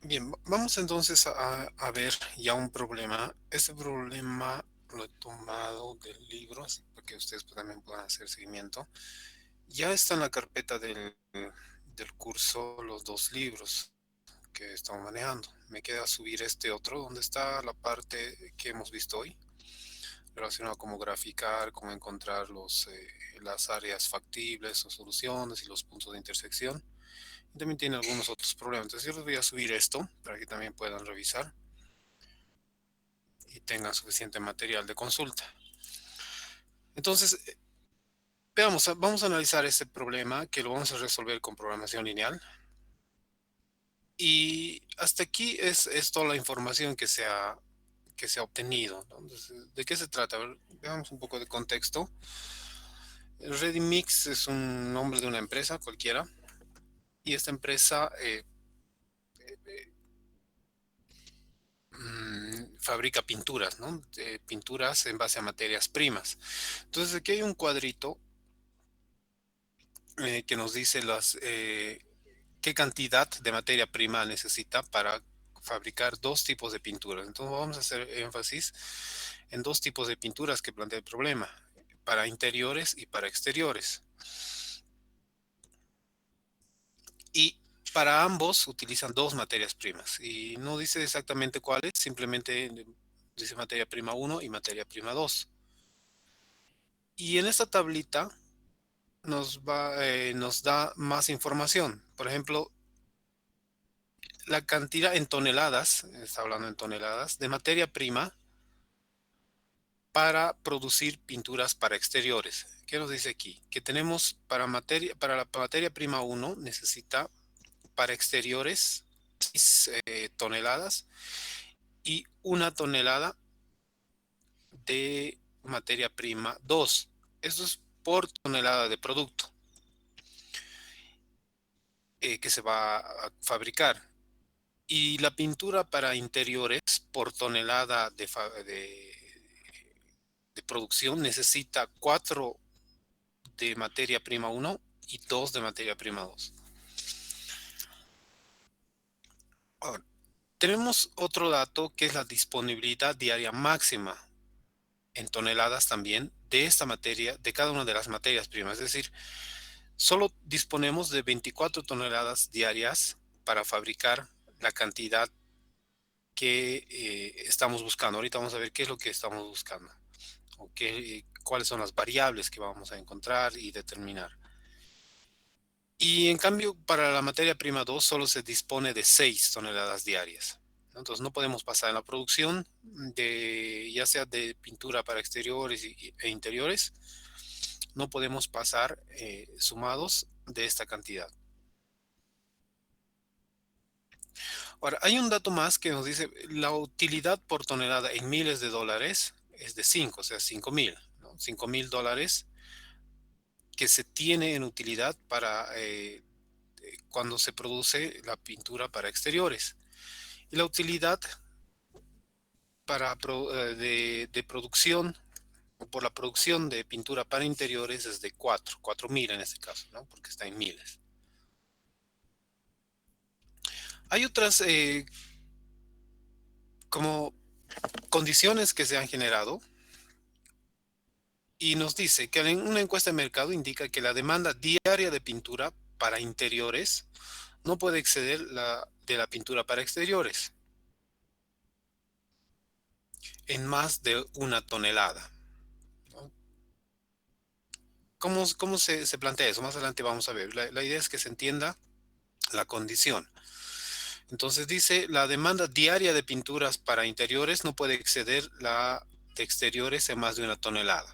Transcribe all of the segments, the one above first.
Bien, vamos entonces a ver ya un problema. Este problema lo he tomado del libro, así para que ustedes también puedan hacer seguimiento. Ya está en la carpeta del curso los dos libros que estamos manejando. Me queda subir este otro, donde está la parte que hemos visto hoy, relacionada a cómo graficar, cómo encontrar las áreas factibles o soluciones y los puntos de intersección. Y también tiene algunos otros problemas. Entonces yo les voy a subir esto para que también puedan revisar y tengan suficiente material de consulta. Entonces, vamos a analizar este problema que lo vamos a resolver con programación lineal. Y hasta aquí es toda la información que se ha obtenido, ¿no? Entonces, ¿de qué se trata? A ver, veamos un poco de contexto. Readymix es un nombre de una empresa cualquiera y esta empresa fabrica pinturas, ¿no? Pinturas en base a materias primas. Entonces aquí hay un cuadrito que nos dice qué cantidad de materia prima necesita para fabricar dos tipos de pinturas. Entonces vamos a hacer énfasis en dos tipos de pinturas que plantea el problema, para interiores y para exteriores. Y para ambos utilizan dos materias primas y no dice exactamente cuáles, simplemente dice materia prima 1 y materia prima 2. Y en esta tablita nos da más información. Por ejemplo, la cantidad en toneladas, está hablando en toneladas, de materia prima para producir pinturas para exteriores. ¿Qué nos dice aquí? Que tenemos para la materia prima 1 necesita para exteriores 6 toneladas y 1 tonelada de materia prima 2. Esto es por tonelada de producto que se va a fabricar. Y la pintura para interiores por tonelada de producción necesita 4 de materia prima 1 y 2 de materia prima 2. Ahora, tenemos otro dato que es la disponibilidad diaria máxima en toneladas también de esta materia, de cada una de las materias primas. Es decir, solo disponemos de 24 toneladas diarias para fabricar la cantidad que estamos buscando. Ahorita vamos a ver qué es lo que estamos buscando, o cuáles son las variables que vamos a encontrar y determinar. Y en cambio, para la materia prima 2 solo se dispone de 6 toneladas diarias, ¿no? Entonces no podemos pasar en la producción ya sea de pintura para exteriores e interiores, no podemos pasar sumados de esta cantidad. Ahora, hay un dato más que nos dice la utilidad por tonelada en miles de dólares es de 5, o sea, 5,000, ¿no? $5,000 que se tiene en utilidad para cuando se produce la pintura para exteriores. Y la utilidad de producción, o por la producción de pintura para interiores es de 4,000 en este caso, ¿no? Porque está en miles. Hay otras como condiciones que se han generado y nos dice que en una encuesta de mercado indica que la demanda diaria de pintura para interiores no puede exceder la de la pintura para exteriores en más de 1 tonelada, ¿no? ¿Cómo se plantea eso? Más adelante vamos a ver. La idea es que se entienda la condición. Entonces dice, la demanda diaria de pinturas para interiores no puede exceder la de exteriores en más de 1 tonelada.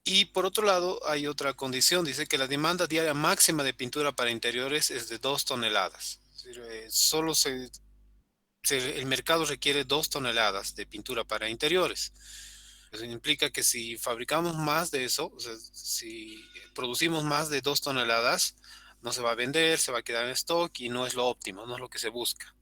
Y por otro lado, hay otra condición. Dice que la demanda diaria máxima de pintura para interiores es de 2 toneladas. Es decir, el mercado requiere 2 toneladas de pintura para interiores. Eso implica que si fabricamos más de eso, o sea, si producimos más de 2 toneladas, no se va a vender, se va a quedar en stock y no es lo óptimo, no es lo que se busca.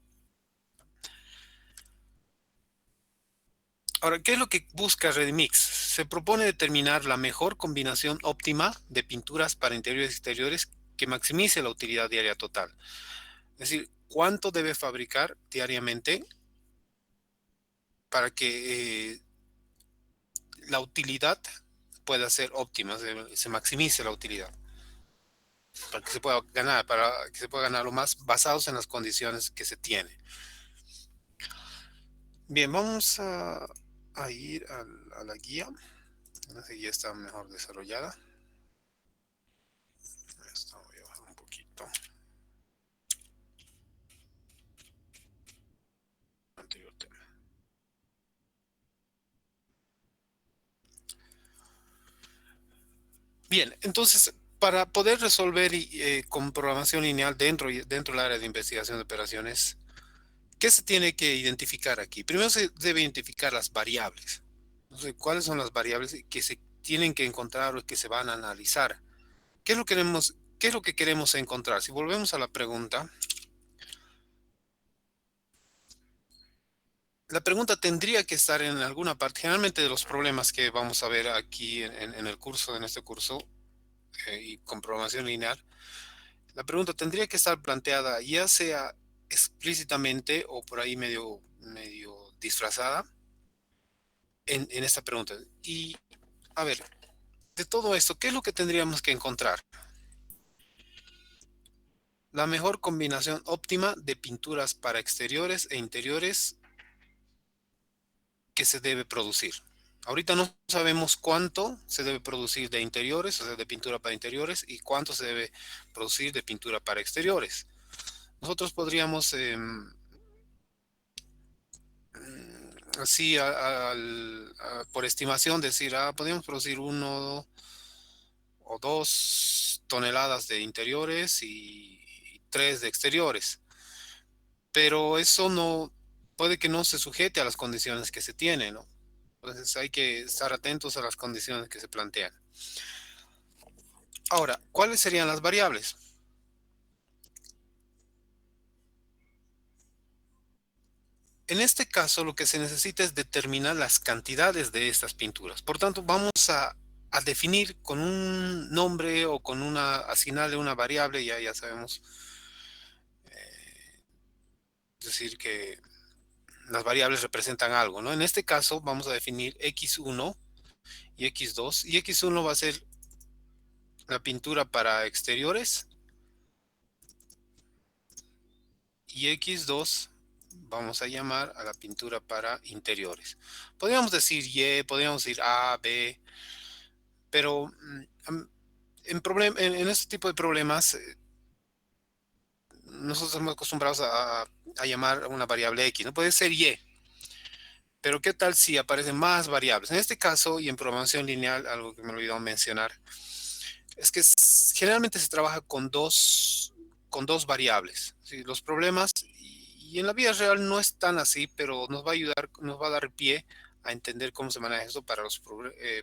Ahora, ¿qué es lo que busca Readymix? Se propone determinar la mejor combinación óptima de pinturas para interiores y exteriores que maximice la utilidad diaria total. Es decir, cuánto debe fabricar diariamente para que la utilidad pueda ser óptima, se maximice la utilidad, para que se pueda ganar, para que se pueda ganar lo más basados en las condiciones que se tiene. Bien, vamos a ir a la guía. La guía está mejor desarrollada. Esto voy a bajar un poquito. Anterior tema. Bien, entonces, para poder resolver con programación lineal dentro del área de investigación de operaciones, ¿qué se tiene que identificar aquí? Primero se debe identificar las variables. Entonces, ¿cuáles son las variables que se tienen que encontrar o que se van a analizar? ¿Qué es lo que queremos encontrar? Si volvemos a la pregunta tendría que estar en alguna parte. Generalmente de los problemas que vamos a ver aquí en el curso, en este curso, y con programación lineal, la pregunta tendría que estar planteada ya sea explícitamente o por ahí medio disfrazada en esta pregunta. Y a ver, de todo esto, ¿qué es lo que tendríamos que encontrar? La mejor combinación óptima de pinturas para exteriores e interiores que se debe producir. Ahorita no sabemos cuánto se debe producir de interiores, o sea, de pintura para interiores, y cuánto se debe producir de pintura para exteriores. Nosotros podríamos, así, por estimación, decir, podríamos producir 1 o 2 toneladas de interiores y 3 de exteriores. Pero eso no, puede que no se sujete a las condiciones que se tienen, ¿no? Entonces hay que estar atentos a las condiciones que se plantean. Ahora, ¿cuáles serían las variables? En este caso, lo que se necesita es determinar las cantidades de estas pinturas. Por tanto, vamos a definir con un nombre o con asignarle una variable, ya sabemos, decir que las variables representan algo, ¿no? En este caso, vamos a definir x1 y x2, y x1 va a ser la pintura para exteriores y x2 vamos a llamar a la pintura para interiores. Podríamos decir Y, podríamos decir A, B, pero en este tipo de problemas nosotros estamos acostumbrados a llamar a una variable X, no puede ser Y, pero ¿qué tal si aparecen más variables? En este caso, y en programación lineal, algo que me olvidó mencionar, es que generalmente se trabaja con dos variables. ¿Sí? Los problemas, y en la vida real no es tan así, pero nos va a ayudar, nos va a dar pie a entender cómo se maneja esto para los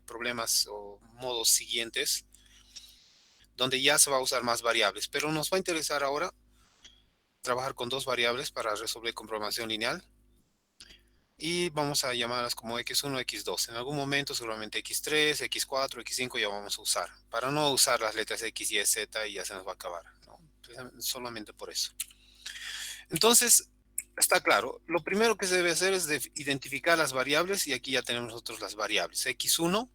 problemas o modos siguientes, donde ya se va a usar más variables. Pero nos va a interesar ahora trabajar con dos variables para resolver con programación lineal. Y vamos a llamarlas como x1, x2. En algún momento seguramente x3, x4, x5 ya vamos a usar. Para no usar las letras x, y, z y ya se nos va a acabar, ¿no? Solamente por eso. Entonces, está claro. Lo primero que se debe hacer es identificar las variables y aquí ya tenemos nosotros las variables. x1,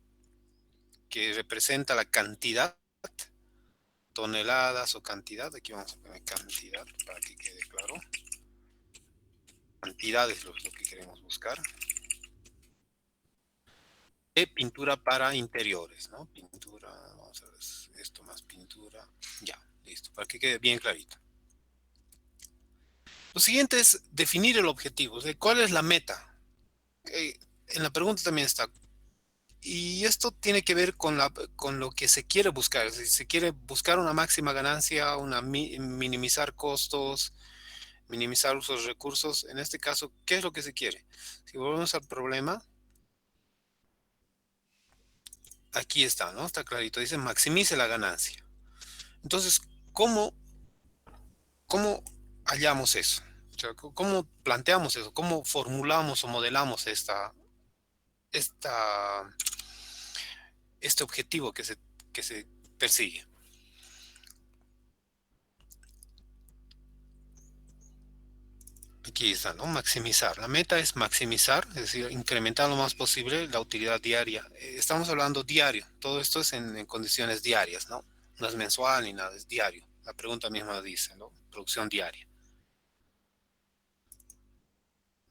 que representa la cantidad, toneladas o cantidad. Aquí vamos a poner cantidad para que quede claro. Cantidad es lo que queremos buscar. De pintura para interiores, ¿no? Pintura, vamos a ver, esto más pintura, ya, listo, para que quede bien clarito. Lo siguiente es definir el objetivo, o sea, ¿cuál es la meta? En la pregunta también está, y esto tiene que ver con lo que se quiere buscar, si se quiere buscar una máxima ganancia, minimizar costos, minimizar usos de recursos, en este caso, ¿qué es lo que se quiere? Si volvemos al problema, aquí está, ¿no? Está clarito, dice maximice la ganancia. Entonces, ¿cómo ¿cómo hallamos eso? O sea, ¿cómo planteamos eso? ¿Cómo formulamos o modelamos esta, este objetivo que se persigue? Aquí está, ¿no? Maximizar. La meta es maximizar, es decir, incrementar lo más posible la utilidad diaria. Estamos hablando diario. Todo esto es en condiciones diarias, ¿no? No es mensual ni nada, es diario. La pregunta misma dice, ¿no? Producción diaria.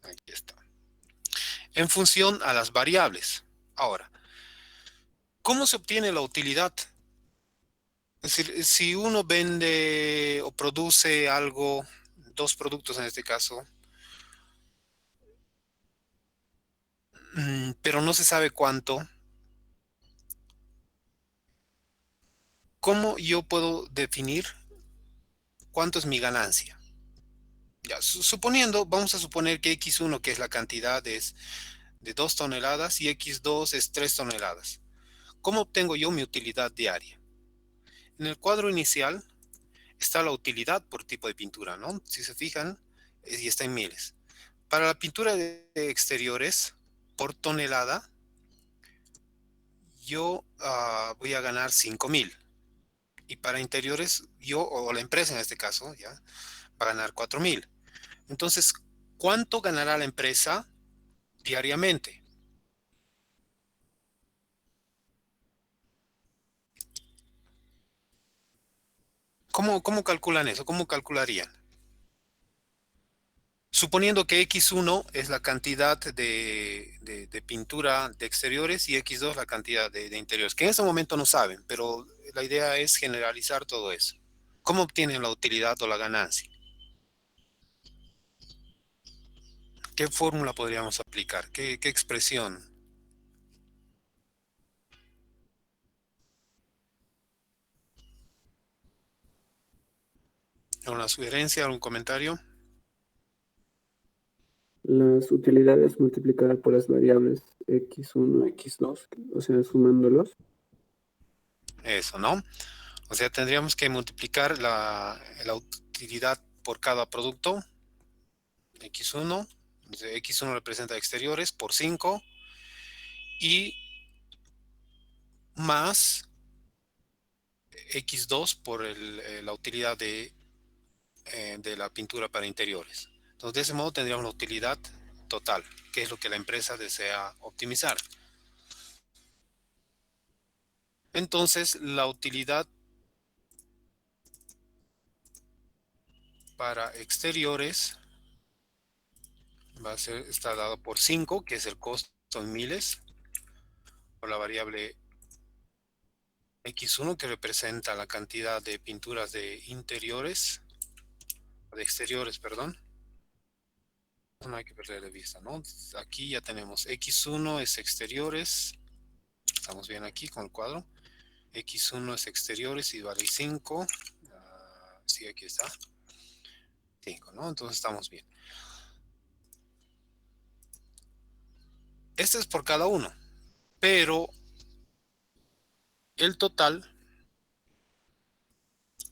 Aquí está. En función a las variables. Ahora, ¿cómo se obtiene la utilidad? Es decir, si uno vende o produce algo, dos productos en este caso, pero no se sabe cuánto, ¿cómo yo puedo definir cuánto es mi ganancia? Ya, suponiendo, vamos a suponer que X1, que es la cantidad, es de 2 toneladas y X2 es 3 toneladas. ¿Cómo obtengo yo mi utilidad diaria? En el cuadro inicial está la utilidad por tipo de pintura, ¿no? Si se fijan, y está en miles. Para la pintura de exteriores, por tonelada, yo voy a ganar 5.000. Y para interiores, yo o la empresa en este caso, ya, va a ganar 4.000. Entonces, ¿cuánto ganará la empresa diariamente? ¿Cómo calculan eso? ¿Cómo calcularían? Suponiendo que X1 es la cantidad de pintura de exteriores y X2 la cantidad de interiores, que en ese momento no saben, pero la idea es generalizar todo eso. ¿Cómo obtienen la utilidad o la ganancia? ¿Qué fórmula podríamos aplicar? ¿Qué expresión? ¿Alguna sugerencia, algún comentario? Las utilidades multiplicadas por las variables x1, x2, o sea, sumándolos. Eso, ¿no? O sea, tendríamos que multiplicar la utilidad por cada producto, X1, X1 representa exteriores por 5 y más X2 por la utilidad de la pintura para interiores. Entonces, de ese modo tendríamos la utilidad total, que es lo que la empresa desea optimizar. Entonces, la utilidad para exteriores está dado por 5, que es el costo en miles, por la variable X1, que representa la cantidad de pinturas de interiores, de exteriores, perdón. No hay que perder de vista, ¿no? Aquí ya tenemos X1 es exteriores, estamos bien aquí con el cuadro. X1 es exteriores y vale 5. Sí, aquí está. 5, ¿no? Entonces estamos bien. Este es por cada uno, pero el total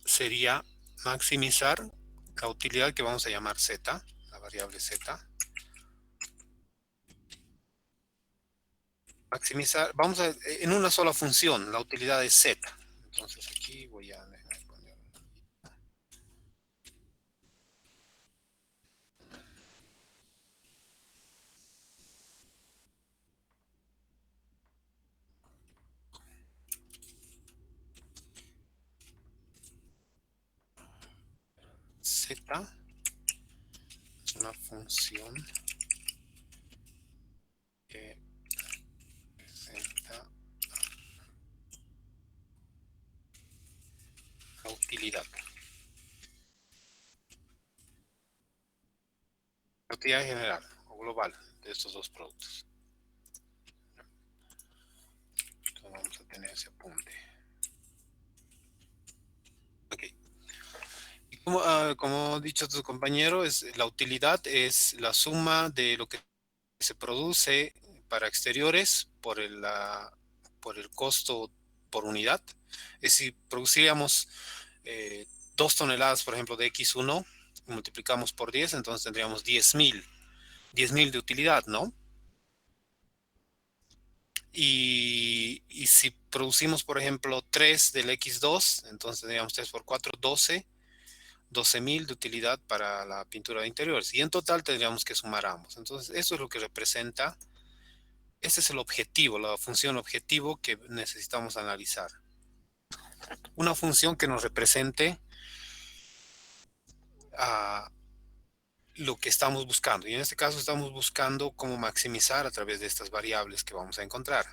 sería maximizar la utilidad que vamos a llamar Z, la variable Z. Maximizar, vamos a, en una sola función, la utilidad es Z. Entonces aquí voy a poner Z, es una función que representa la utilidad. La utilidad general o global de estos dos productos. Entonces vamos a tener ese apunte. Ok. Y como ha dicho tu compañero, la utilidad es la suma de lo que se produce para exteriores por el costo por unidad. Es decir, produciríamos 2 toneladas, por ejemplo, de X1, multiplicamos por 10, entonces tendríamos 10.000 de utilidad, ¿no? Y si producimos, por ejemplo, 3 del X2, entonces tendríamos 3 por 4, 12. 12.000 de utilidad para la pintura de interiores. Y en total tendríamos que sumar ambos. Entonces, eso es lo que representa. Este es el objetivo, la función objetivo que necesitamos analizar. Una función que nos represente lo que estamos buscando. Y en este caso estamos buscando cómo maximizar a través de estas variables que vamos a encontrar.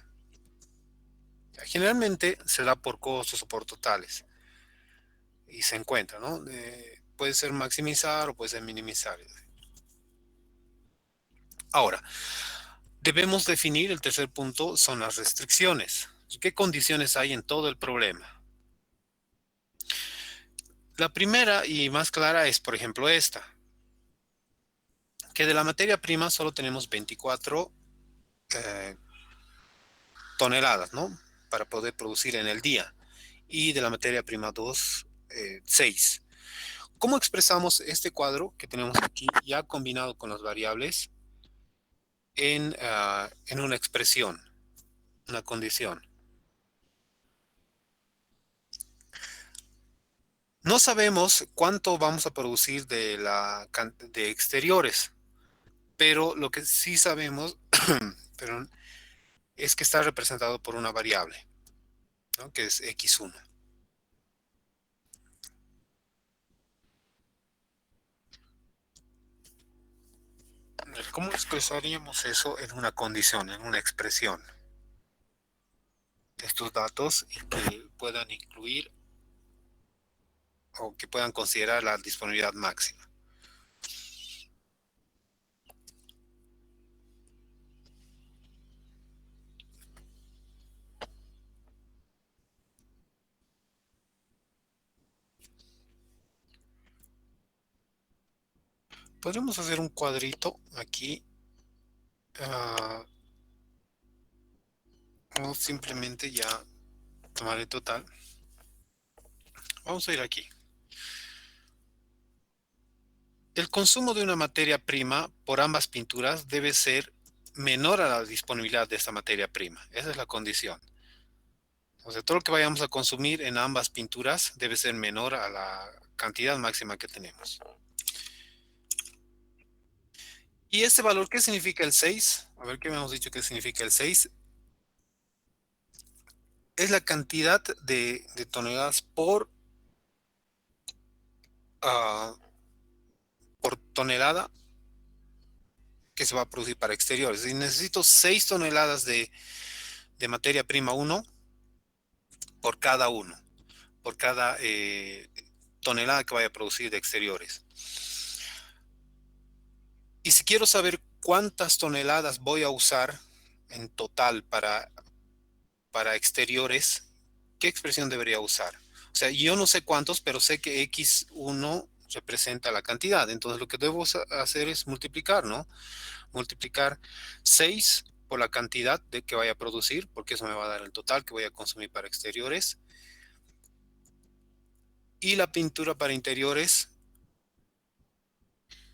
Generalmente se da por costos o por totales. Y se encuentra, ¿no? Puede ser maximizar o puede ser minimizar. Ahora, debemos definir, el tercer punto son las restricciones. ¿Qué condiciones hay en todo el problema? La primera y más clara es, por ejemplo, esta. Que de la materia prima solo tenemos 24 toneladas, ¿no? Para poder producir en el día. Y de la materia prima 2, 6. ¿Cómo expresamos este cuadro que tenemos aquí ya combinado con las variables en una expresión, una condición? No sabemos cuánto vamos a producir de exteriores, pero lo que sí sabemos perdón, es que está representado por una variable, ¿no? Que es x1. ¿Cómo expresaríamos eso en una condición, en una expresión? Estos datos y que puedan incluir o que puedan considerar la disponibilidad máxima. Podríamos hacer un cuadrito aquí, o simplemente ya tomar el total. Vamos a ir aquí. El consumo de una materia prima por ambas pinturas debe ser menor a la disponibilidad de esta materia prima. Esa es la condición. O sea, todo lo que vayamos a consumir en ambas pinturas debe ser menor a la cantidad máxima que tenemos. ¿Y este valor qué significa el 6? A ver qué me hemos dicho que significa el 6. Es la cantidad de toneladas por tonelada que se va a producir para exteriores. Y necesito 6 toneladas de materia prima 1 por cada uno, por cada tonelada que vaya a producir de exteriores. Y si quiero saber cuántas toneladas voy a usar en total para exteriores, ¿qué expresión debería usar? O sea, yo no sé cuántos, pero sé que x1 representa la cantidad. Entonces lo que debo hacer es multiplicar, ¿no? Multiplicar 6 por la cantidad de que vaya a producir, porque eso me va a dar el total que voy a consumir para exteriores. Y la pintura para interiores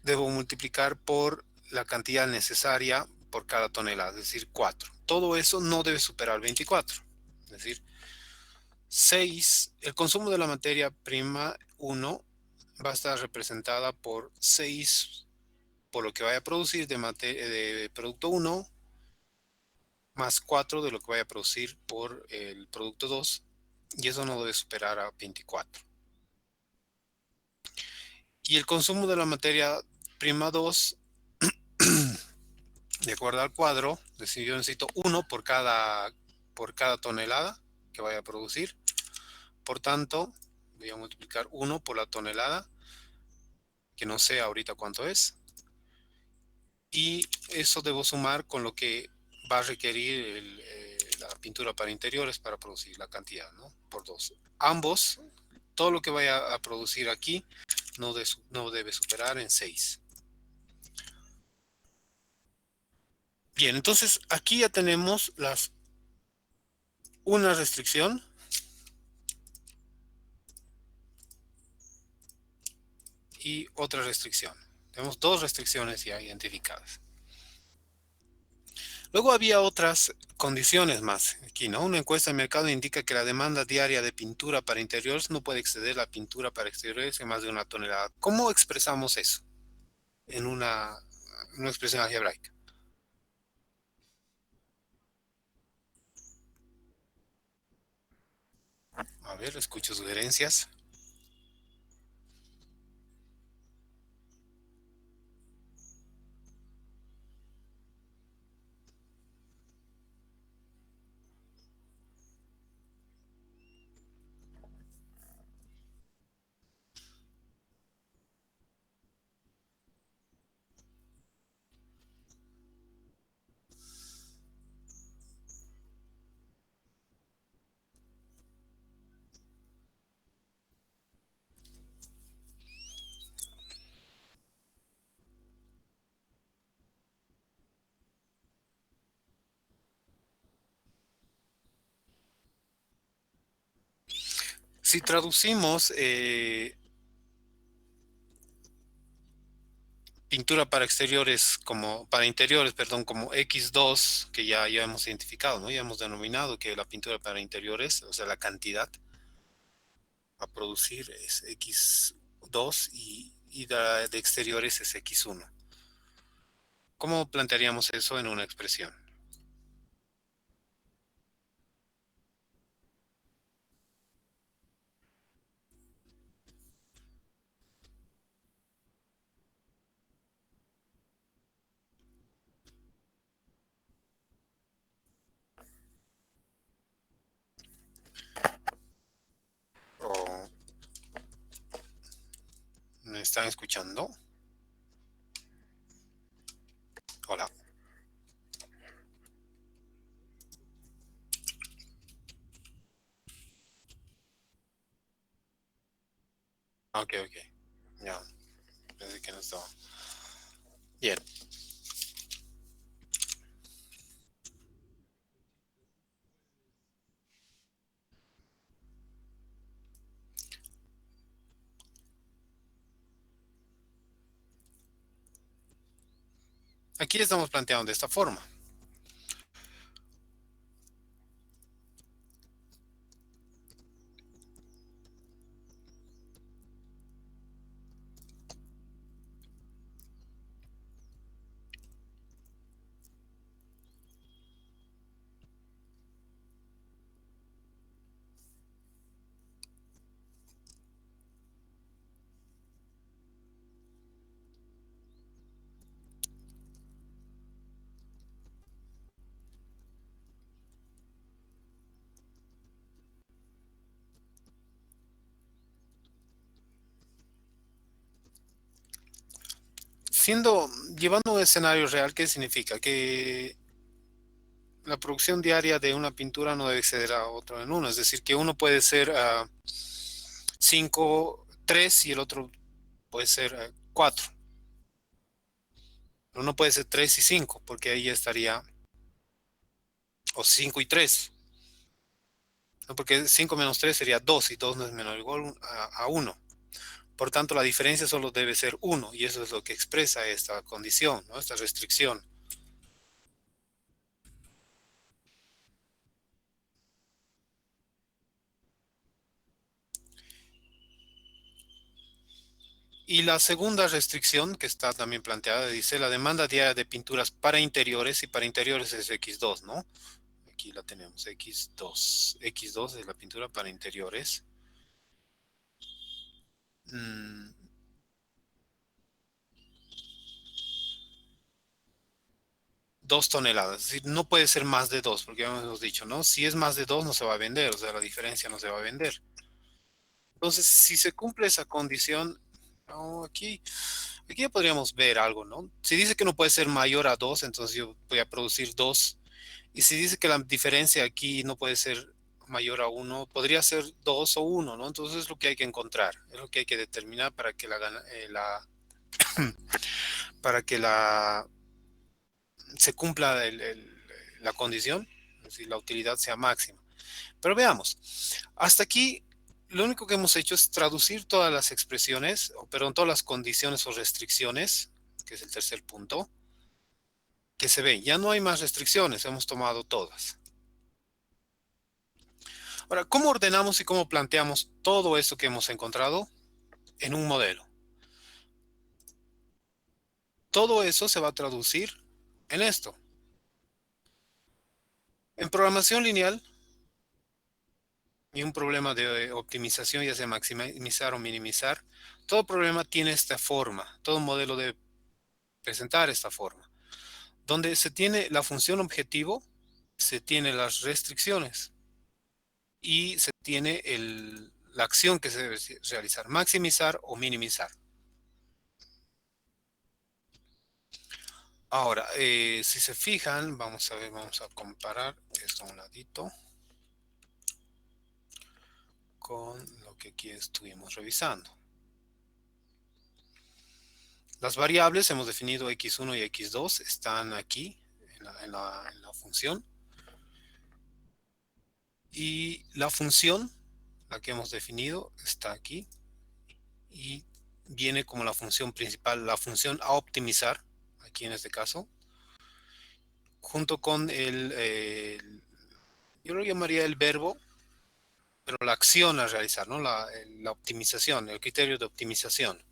debo multiplicar por la cantidad necesaria por cada tonelada, es decir, 4. Todo eso no debe superar 24. Es decir, 6, el consumo de la materia prima 1 va a estar representada por 6 por lo que vaya a producir de producto 1 más 4 de lo que vaya a producir por el producto 2, y eso no debe superar a 24. Y el consumo de la materia prima 2, de acuerdo al cuadro, es decir, yo necesito 1 por cada tonelada que vaya a producir. Por tanto, voy a multiplicar 1 por la tonelada, que no sé ahorita cuánto es. Y eso debo sumar con lo que va a requerir la pintura para interiores para producir la cantidad, ¿no? Por 2. Ambos, todo lo que vaya a producir aquí no debe superar en 6. Bien, entonces aquí ya tenemos una restricción y otra restricción. Tenemos dos restricciones ya identificadas. Luego había otras condiciones más. Aquí, ¿no? Una encuesta de mercado indica que la demanda diaria de pintura para interiores no puede exceder la pintura para exteriores en más de 1 tonelada. ¿Cómo expresamos eso en una expresión algebraica? A ver, escucho sugerencias. Si traducimos pintura para exteriores como, para interiores, perdón, como X2, que ya hemos identificado, ¿no? Ya hemos denominado que la pintura para interiores, o sea, la cantidad a producir es X2 y de exteriores es X1. ¿Cómo plantearíamos eso en una expresión? ¿O me están escuchando? Hola. Ok, ok. Ya, pensé que no estaba. Bien. Aquí estamos planteando de esta forma. Llevando un escenario real, ¿qué significa? Que la producción diaria de una pintura no debe exceder a otro en uno. Es decir, que uno puede ser 5, 3 y el otro puede ser 4. Uno puede ser 3 y 5 porque ahí ya estaría, o 5 y 3. ¿No? Porque 5 menos 3 sería 2 y 2 no es menor o igual a 1. Por tanto, la diferencia solo debe ser uno y eso es lo que expresa esta condición, ¿no? Esta restricción. Y la segunda restricción que está también planteada dice la demanda diaria de pinturas para interiores y para interiores es X2, ¿no? Aquí la tenemos, X2. X2 es la pintura para interiores. Mm, 2 toneladas, es decir, no puede ser más de 2, porque ya hemos dicho, ¿no? Si es más de 2 no se va a vender, o sea, la diferencia no se va a vender. Entonces, si se cumple esa condición, no, aquí ya podríamos ver algo, ¿no? Si dice que no puede ser mayor a 2, entonces yo voy a producir 2. Y si dice que la diferencia aquí no puede ser mayor a 1, podría ser 2 o 1, ¿no? Entonces es lo que hay que encontrar, es lo que hay que determinar para que se cumpla la condición, es decir, la utilidad sea máxima. Pero veamos, hasta aquí lo único que hemos hecho es traducir todas las expresiones, o perdón, todas las condiciones o restricciones, que es el tercer punto, que se ven. Ya no hay más restricciones, hemos tomado todas. Ahora, ¿cómo ordenamos y cómo planteamos todo esto que hemos encontrado en un modelo? Todo eso se va a traducir en esto. En programación lineal y un problema de optimización, ya sea maximizar o minimizar, todo problema tiene esta forma, todo modelo debe presentar esta forma. Donde se tiene la función objetivo, se tiene las restricciones y se tiene la acción que se debe realizar, maximizar o minimizar. Ahora, si se fijan, vamos a ver, vamos a comparar esto a un ladito con lo que aquí estuvimos revisando. Las variables, hemos definido x1 y x2, están aquí en la función. Y la función, la que hemos definido, está aquí. Y viene como la función principal, la función a optimizar, aquí en este caso, junto con yo lo llamaría el verbo, pero la acción a realizar, ¿no? La optimización, el criterio de optimización.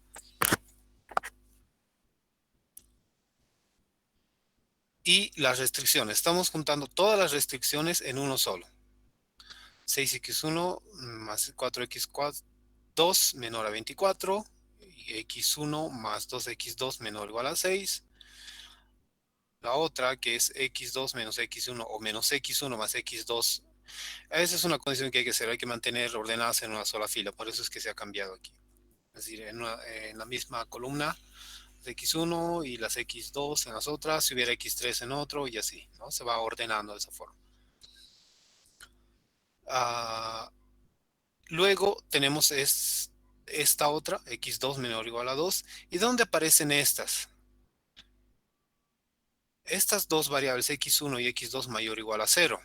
Y las restricciones. Estamos juntando todas las restricciones en uno solo. 6x1 más 4x2 menor a 24. Y x1 más 2x2 menor o igual a 6. La otra que es x2 menos x1 o menos x1 más x2. Esa es una condición que hay que hacer. Hay que mantener ordenadas en una sola fila. Por eso es que se ha cambiado aquí. Es decir, en la misma columna de x1 y las x2 en las otras, si hubiera x3 en otro y así, ¿no? Se va ordenando de esa forma. Luego tenemos esta otra, x2 menor o igual a 2. ¿Y dónde aparecen estas? Estas dos variables, x1 y x2 mayor o igual a 0.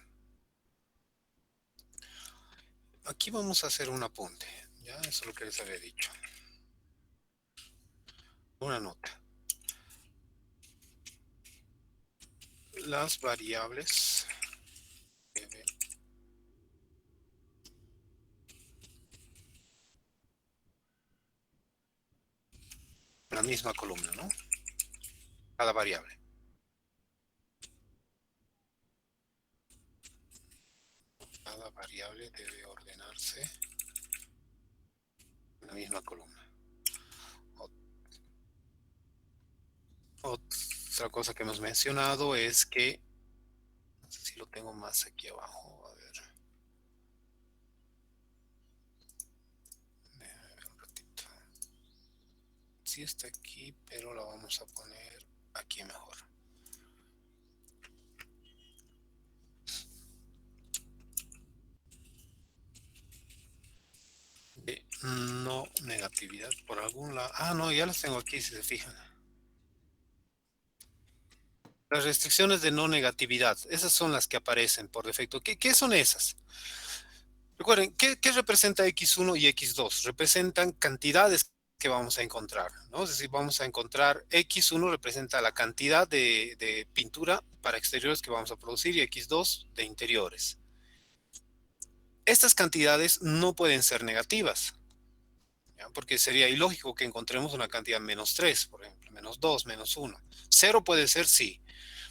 Aquí vamos a hacer un apunte. Ya, eso es lo que les había dicho. Una nota. Las variables deben la misma columna, ¿no? Cada variable. Cada variable debe ordenarse en la misma columna. Otra cosa que hemos mencionado es que, no sé si lo tengo más aquí abajo, a ver. Déjame ver un ratito. Sí está aquí, pero la vamos a poner aquí mejor. De no negatividad por algún lado. Ah, no, ya las tengo aquí si se fijan. Las restricciones de no negatividad, esas son las que aparecen por defecto. ¿Qué son esas? Recuerden, ¿qué representa x1 y x2? Representan cantidades que vamos a encontrar, ¿no? Es decir, vamos a encontrar x1 representa la cantidad de pintura para exteriores que vamos a producir y x2 de interiores. Estas cantidades no pueden ser negativas, ¿ya? Porque sería ilógico que encontremos una cantidad menos 3, por ejemplo, menos 2, menos 1. 0 puede ser sí.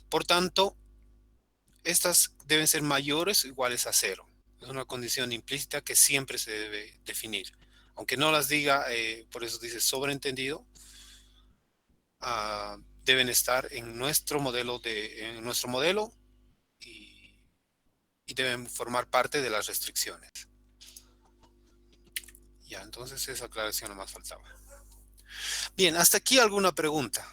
Por tanto, estas deben ser mayores o iguales a 0. Es una condición implícita que siempre se debe definir. Aunque no las diga, por eso dice sobreentendido, deben estar en nuestro modelo, y, y deben formar parte de las restricciones. Ya, entonces esa aclaración nomás faltaba. Bien, hasta aquí alguna pregunta.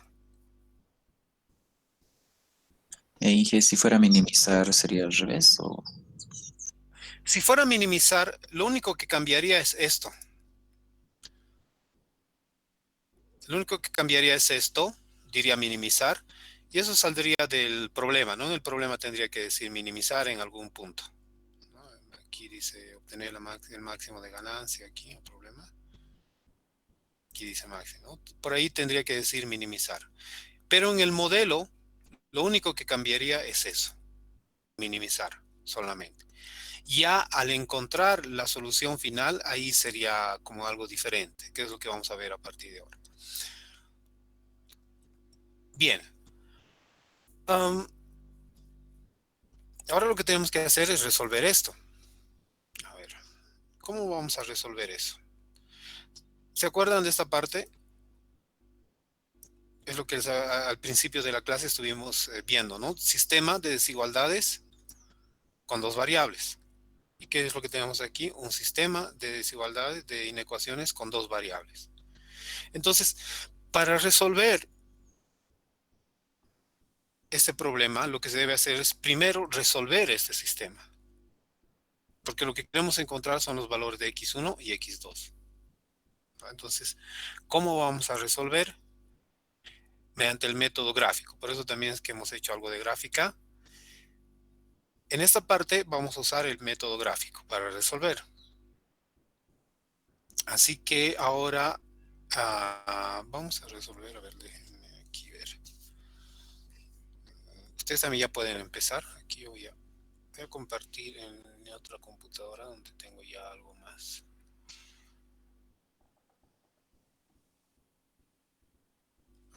E Inge, si fuera a minimizar, ¿sería al revés? O... Si fuera a minimizar, lo único que cambiaría es esto. Lo único que cambiaría es esto, diría minimizar, y eso saldría del problema, ¿no? El problema tendría que decir minimizar en algún punto, ¿no? Aquí dice obtener el máximo de ganancia, aquí el problema. Aquí dice máximo, ¿no? Por ahí tendría que decir minimizar. Pero en el modelo, Lo único que cambiaría es eso, minimizar solamente. Ya al encontrar la solución final, ahí sería como algo diferente, que es lo que vamos a ver a partir de ahora. Bien. Am, ahora lo que tenemos que hacer es resolver esto. A ver, ¿cómo vamos a resolver eso? ¿Se acuerdan de esta parte? Es lo que al principio de la clase estuvimos viendo, ¿no? Sistema de desigualdades con dos variables. ¿Y qué es lo que tenemos aquí? Un sistema de desigualdades de inecuaciones con dos variables. Entonces, para resolver este problema, lo que se debe hacer es primero resolver este sistema. Porque lo que queremos encontrar son los valores de x1 y x2. Entonces, ¿cómo vamos a resolver? Mediante el método gráfico. Por eso también es que hemos hecho algo de gráfica. En esta parte vamos a usar el método gráfico para resolver. Así que ahora vamos a resolver. A ver, déjenme aquí ver. Ustedes también ya pueden empezar. Aquí voy a compartir en mi otra computadora donde tengo ya algo más.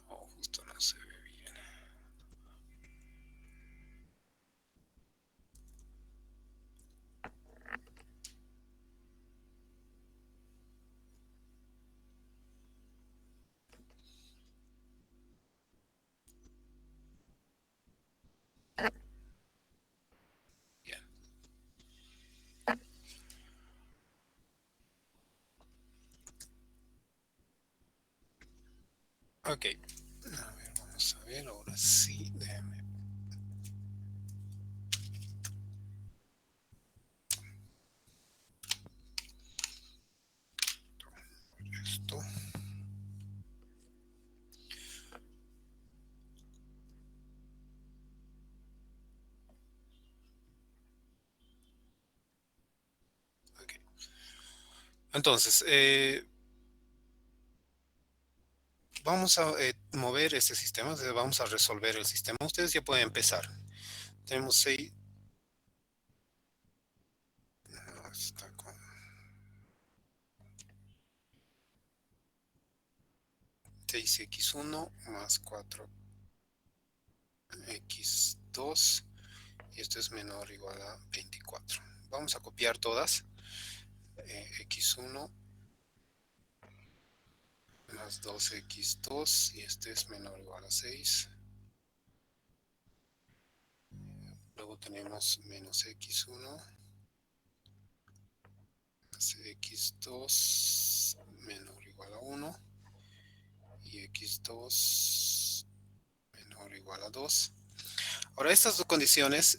Oh, justo no se ve bien. Bien. Ok. A ver, vamos a ver. Ahora sí, déjenme. Esto. Ok. Entonces, vamos a mover este sistema, vamos a resolver el sistema. Ustedes ya pueden empezar. Tenemos 6. No, está con 6x1 más 4x2. Y esto es menor o igual a 24. Vamos a copiar todas. X1 más 2x2. Y este es menor o igual a 6. Luego tenemos menos x1 más x2 menor o igual a 1. Y x2 menor o igual a 2. Ahora, estas dos condiciones,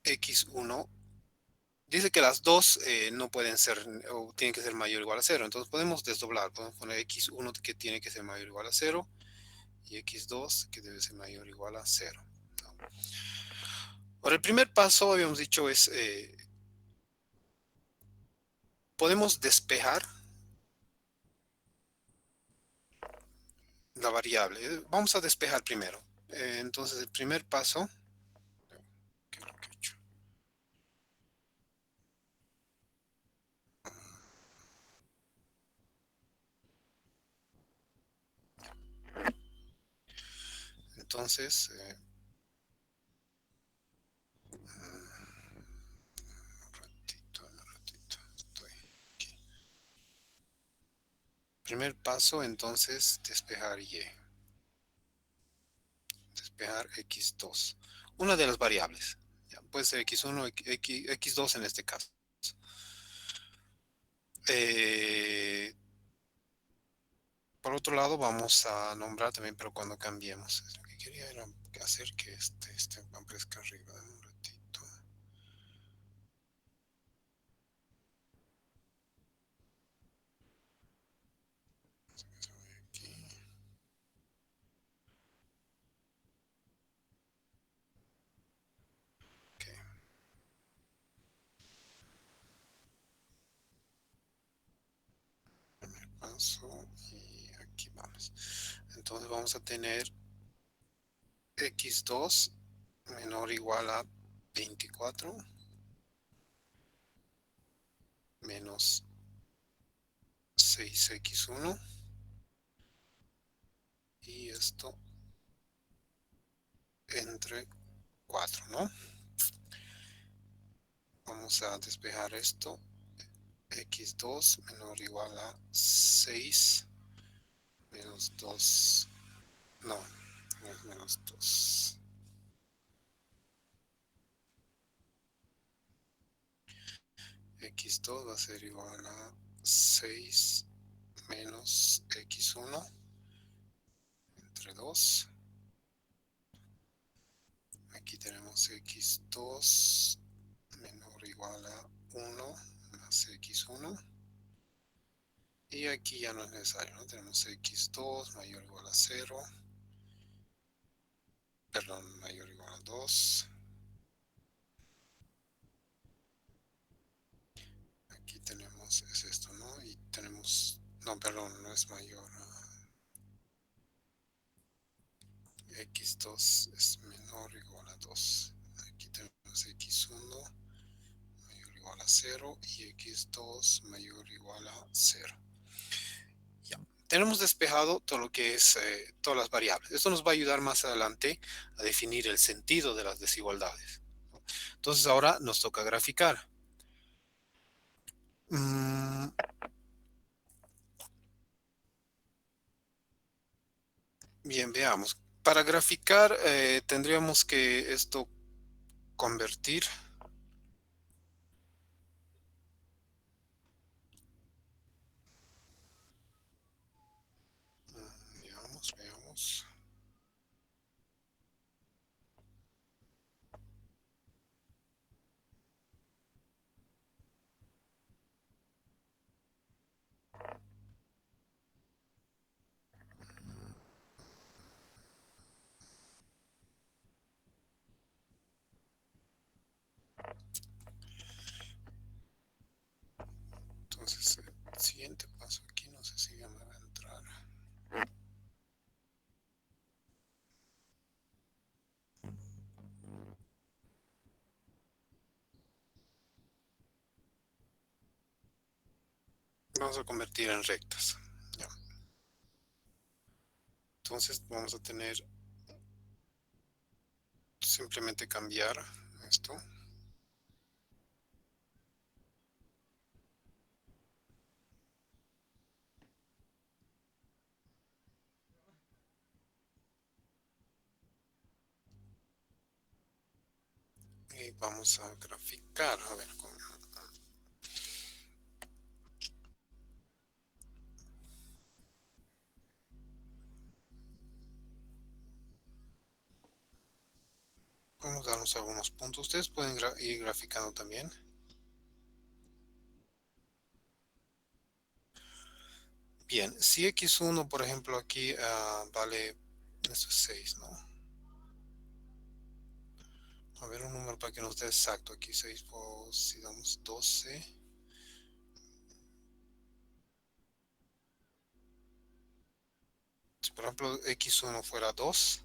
x1, dice que las dos no pueden ser, o tienen que ser mayor o igual a 0. Entonces podemos desdoblar, podemos poner x1 que tiene que ser mayor o igual a 0 y x2 que debe ser mayor o igual a 0. ¿No? Ahora, el primer paso, habíamos dicho, es, podemos despejar la variable. Vamos a despejar primero. Entonces, el primer paso, ¿qué es lo que he hecho? Entonces, un ratito, estoy aquí. Primer paso, entonces, despejar y. Despejar x2. Una de las variables. Ya, puede ser x1, x2 en este caso. Eh, por otro lado, vamos a nombrar también, pero cuando cambiemos. Lo que quería era hacer que este aparezca arriba. Un ratito. Aquí. Okay. Paso y aquí vamos. Entonces vamos a tener x2 menor o igual a 24 menos 6x1 y esto entre 4, ¿no? Vamos a despejar esto. x2 menor o igual a 6 menos 2. No, no es menos 2. x2 va a ser igual a 6 menos x1 entre 2. Aquí tenemos x2 menor o igual a 1 más x1. Y aquí ya no es necesario, ¿no? Tenemos x2 mayor o igual a 0. Perdón, mayor o igual a 2. Aquí tenemos, es esto, ¿no? Y tenemos, no, perdón, no es mayor a x2 es menor o igual a 2. Aquí tenemos x1 mayor o igual a 0 y x2 mayor o igual a 0. Ya. Tenemos despejado todo lo que es todas las variables. Esto nos va a ayudar más adelante a definir el sentido de las desigualdades. Entonces ahora nos toca graficar. Bien, veamos. Para graficar tendríamos que esto convertir. Veamos. Entonces, el siguiente paso aquí, no sé si ya me va a entrar. Vamos a convertir en rectas. Ya. Entonces vamos a tener simplemente cambiar esto. Y vamos a graficar. A ver, vamos a darnos algunos puntos. Ustedes pueden ir graficando también. Bien, si x1, por ejemplo, aquí vale, esto es 6, ¿no? A ver, un número para que nos dé exacto. Aquí 6 por, si damos 12. Si por ejemplo x1 fuera 2,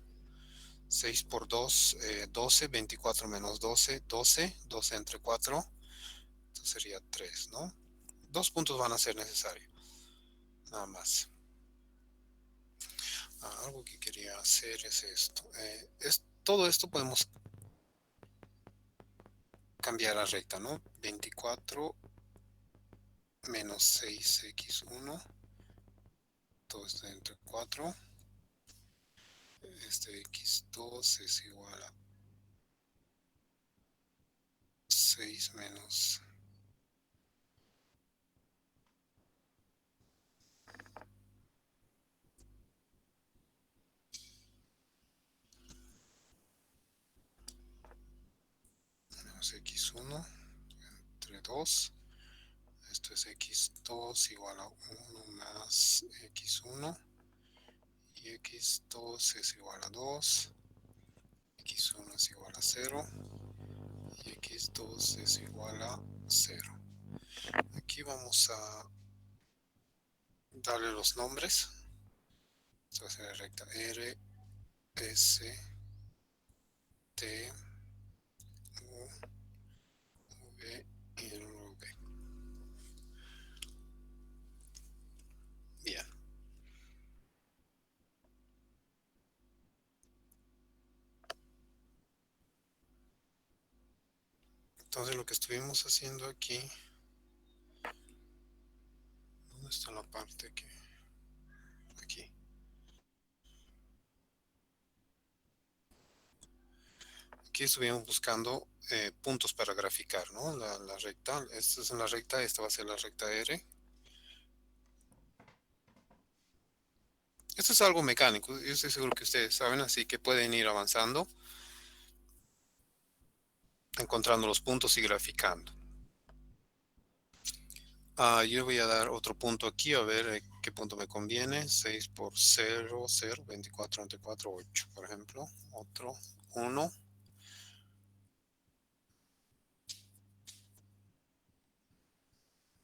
6 por 2, 12, 24 menos 12, 12, 12 entre 4, esto sería 3, ¿no? 2 puntos van a ser necesarios, nada más. Algo que quería hacer es esto. Todo esto podemos cambiar a recta, ¿no? 24 menos 6x1, todo esto entre 4. Este x2 es igual a 6 menos x1 entre 2. Esto es x2 igual a 1 más x1. Y x2 es igual a 2. x1 es igual a 0. Y x2 es igual a 0. Aquí vamos a darle los nombres. Esto va a ser recta R, S, T, U, V y el V. Bien. Entonces lo que estuvimos haciendo aquí, ¿dónde está la parte que? Aquí. Aquí estuvimos buscando puntos para graficar, ¿no? La recta, esta es la recta, esta va a ser la recta R. Esto es algo mecánico, yo estoy seguro que ustedes saben, así que pueden ir avanzando, encontrando los puntos y graficando. Yo voy a dar otro punto aquí, a ver qué punto me conviene. 6 por 0, 0, 24 entre 4, 8, por ejemplo. Otro, 1.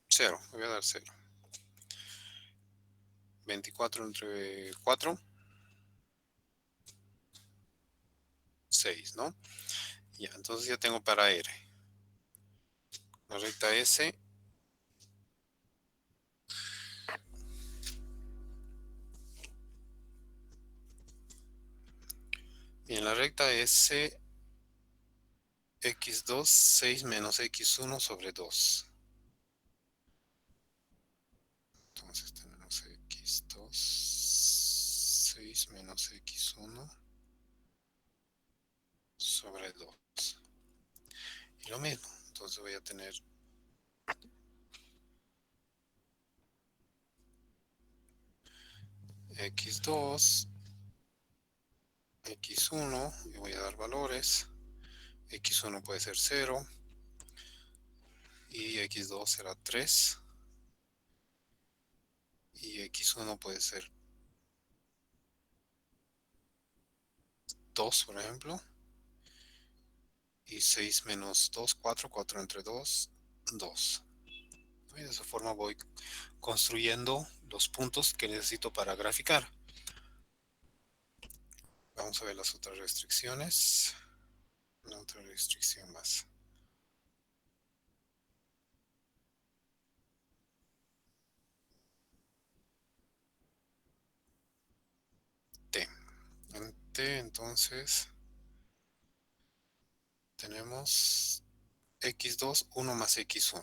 0, voy a dar 0. 24 entre 4, 6, ¿no? Ya, entonces ya tengo para R. La recta S. Y en la recta S, x2, 6 menos x1 sobre 2. Entonces tenemos x2, 6 menos x1 sobre 2. Y lo mismo, entonces voy a tener x2, x1, y voy a dar valores. x1 puede ser 0, y x2 será 3, y x1 puede ser 2, por ejemplo, y 6 menos 2, 4, 4 entre 2, 2. Y de esa forma voy construyendo los puntos que necesito para graficar. Vamos a ver las otras restricciones. La otra restricción más. T. En T entonces tenemos x2, 1 más x1.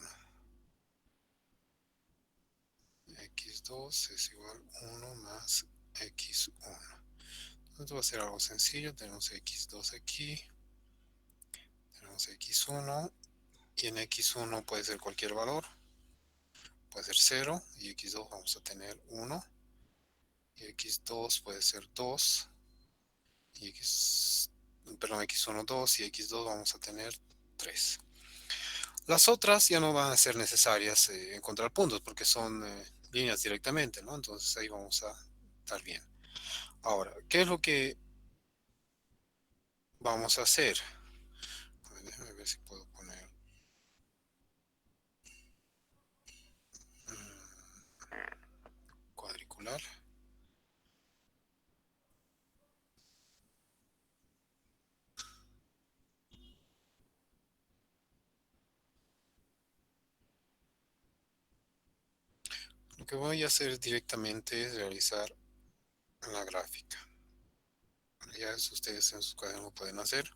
x2 es igual a 1 más x1. Entonces va a ser algo sencillo. Tenemos x2 aquí. Tenemos x1. Y en x1 puede ser cualquier valor. Puede ser 0. Y x2 vamos a tener 1. Y x2 puede ser 2. Y x1 2. Y x2 vamos a tener 3. Las otras ya no van a ser necesarias encontrar puntos porque son líneas directamente, ¿no? Entonces ahí vamos a estar bien. Ahora, ¿qué es lo que vamos a hacer? A ver, déjame ver si puedo poner cuadricular. Lo que voy a hacer directamente es realizar la gráfica. Ya eso ustedes en sus cuadernos lo pueden hacer.